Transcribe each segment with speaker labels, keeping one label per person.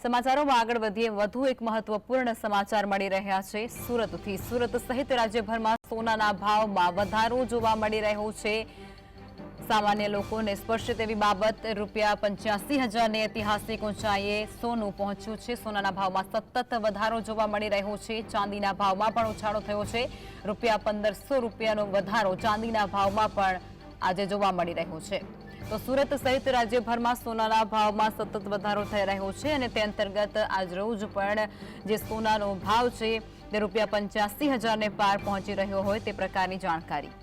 Speaker 1: સમાચારોમાં આગળ વધીએ વધુ એક મહત્વપૂર્ણ સમાચાર મળી રહ્યા છે સુરતથી। સુરત સહિત રાજ્યભરમાં સોનાના ભાવમાં વધારો જોવા મળી રહ્યો છે। સામાન્ય લોકોને સ્પર્શે તેવી બાબત ₹85,000ની ઐતિહાસિક ઊંચાઈએ સોનું પહોંચ્યું છે। સોનાના ભાવમાં સતત વધારો જોવા મળી રહ્યો છે। ચાંદીના ભાવમાં પણ ઉછાળો થયો છે। ₹1,500નો વધારો ચાંદીના ભાવમાં પણ આજે જોવા મળી રહ્યો છે। તો સુરત સહિત રાજ્યભરમાં સોનાના ભાવમાં સતત વધારો થઈ રહ્યો છે અને તે અંતર્ગત આજરોજ પણ જે સોનાનો ભાવ છે તે ₹85,000ને પાર પહોંચી રહ્યો હોય તે પ્રકારની જાણકારી।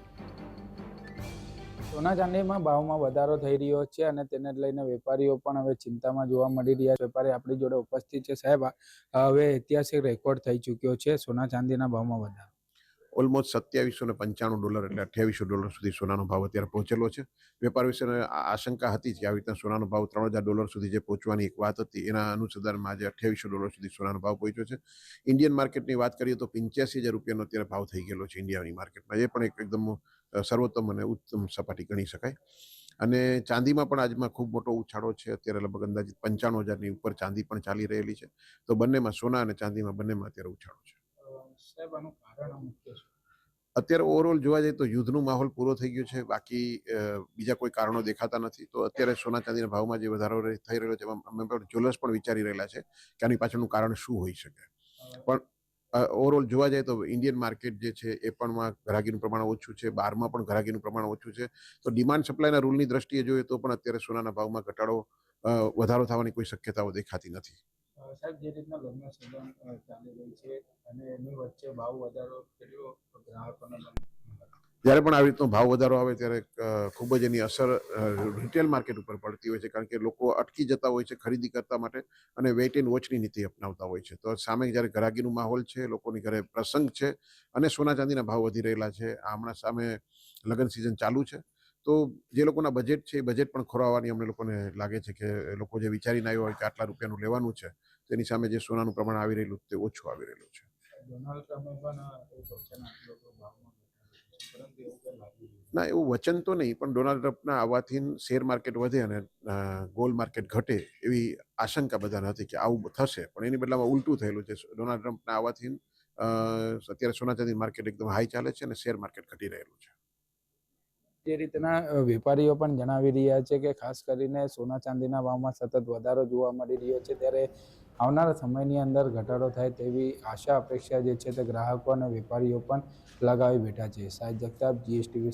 Speaker 2: સોના ચાંદીમાં ભાવમાં વધારો થઈ રહ્યો છે અને તેને લઈને વેપારીઓ પણ હવે ચિંતામાં જોવા મળી રહ્યા છે। વેપારી આપણી જોડે ઉપસ્થિત છે। સાહેબ, હવે ઐતિહાસિક રેકોર્ડ થઈ ચૂક્યો છે સોના ચાંદીના ભાવમાં વધારો।
Speaker 3: ઓલમોસ્ટ $2795 એટલે $2800 સુધી સોનાનો ભાવ અત્યારે પહોંચેલો છે। વેપાર વિશે આશંકા હતી કે આવી રીતના સોનાનો ભાવ $3000 સુધી જે પહોંચવાની એક વાત હતી, એના અનુસંધાનમાં આજે $2800 સુધી સોનાનો ભાવ પહોંચ્યો છે। ઇન્ડિયન માર્કેટની વાત કરીએ તો ₹85,000 અત્યારે ભાવ થઈ ગયેલો છે ઇન્ડિયાની માર્કેટમાં। એ પણ એકદમ સર્વોત્તમ અને ઉત્તમ સપાટી ગણી શકાય। અને ચાંદીમાં પણ આજમાં ખૂબ મોટો ઉછાળો છે। અત્યારે લગભગ અંદાજિત 95,000ની ઉપર ચાંદી પણ ચાલી રહેલી છે। તો બંનેમાં, સોના અને ચાંદીમાં બંનેમાં અત્યારે ઉછાળો છે।
Speaker 2: સાહેબ, આનું કારણ મુખ્ય છે?
Speaker 3: અત્યારે ઓવરઓલ જોવા જઈએ તો યુદ્ધનો માહોલ પૂરો થઈ ગયો છે। બાકી બીજા કોઈ કારણો દેખાતા નથી। તો અત્યારે સોના ચાંદીના ભાવમાં જે વધારો થઈ રહ્યો છે, અમે પણ જ્વેલર્સ પણ વિચારી રહેલા છે કે આની પાછળનું કારણ શું હોઈ શકે। પણ ઓવરઓલ જોવા જાય તો ઇન્ડિયન માર્કેટ જે છે એ પણમાં ગ્રાહકીનું પ્રમાણ ઓછું છે, બહારમાં પણ ગ્રાહકીનું પ્રમાણ ઓછું છે। તો ડિમાન્ડ સપ્લાયના રૂલની દ્રષ્ટિએ જોઈએ તો પણ અત્યારે સોનાના ભાવમાં ઘટાડો, વધારો થવાની કોઈ શક્યતાઓ દેખાતી નથી।
Speaker 2: સાહેબ, જે રીતના લગ્ન સિઝન ચાલી રહી છે અને એની વચ્ચે ભાવ વધારો કર્યો ગ્રાહકોને
Speaker 3: જ્યારે પણ આવી રીતનો ભાવ વધારો આવે ત્યારે ખૂબ જ એની અસર રિટેલ માર્કેટ ઉપર પડતી હોય છે, કારણ કે લોકો અટકી જતા હોય છે ખરીદી કરતા માટે અને વેઇટ એન્ડ વોચની નીતિ અપનાવતા હોય છે। તો સામે જ્યારે ગ્રાહકીનું માહોલ છે, લોકોની ઘરે પ્રસંગ છે અને સોના ચાંદીના ભાવ વધી રહેલા છે, હમણાં સામે લગ્ન સિઝન ચાલુ છે, તો જે લોકોના બજેટ છે એ બજેટ પણ ખોરવવાની અમને લોકોને લાગે છે કે લોકો જે વિચારીને આવ્યા હોય કે આટલા રૂપિયાનું લેવાનું છે, તેની સામે જે સોનાનું પ્રમાણ આવી રહેલું તે ઓછું આવી રહેલું છે।
Speaker 2: ડોનાલ્ડ ટ્રમ્પે પણ એક વચન આપ્યું હતું ભાવમાં પરંતુ એવું કંઈ લાગી રહ્યું
Speaker 3: ના, એવું વચન તો નહીં, પણ ડોનાલ્ડ ટ્રમ્પના આવવાથી શેર માર્કેટ વધે અને ગોલ્ડ માર્કેટ ઘટે એવી આશંકા બધાને હતી કે આવું થશે, પણ એની બદલામાં ઉલટું થયેલું છે। ડોનાલ્ડ ટ્રમ્પના આવવાથી અત્યારે સોના ચાંદી માર્કેટ એકદમ હાઈ ચાલે છે અને શેર માર્કેટ ઘટી રહેલું છે।
Speaker 2: જે રીતના વેપારીઓ પણ જણાવી રહ્યા છે કે ખાસ કરીને સોના ચાંદીના ભાવમાં સતત વધારો જોવા મળી રહ્યો છે, ત્યારે આવનારા સમયની અંદર ઘટાડો થાય તેવી આશા અપેક્ષા જે છે તે ગ્રાહકો અને વેપારીઓ પણ લગાવી બેઠા છે। સાહિદ જગતાપ, GSTV।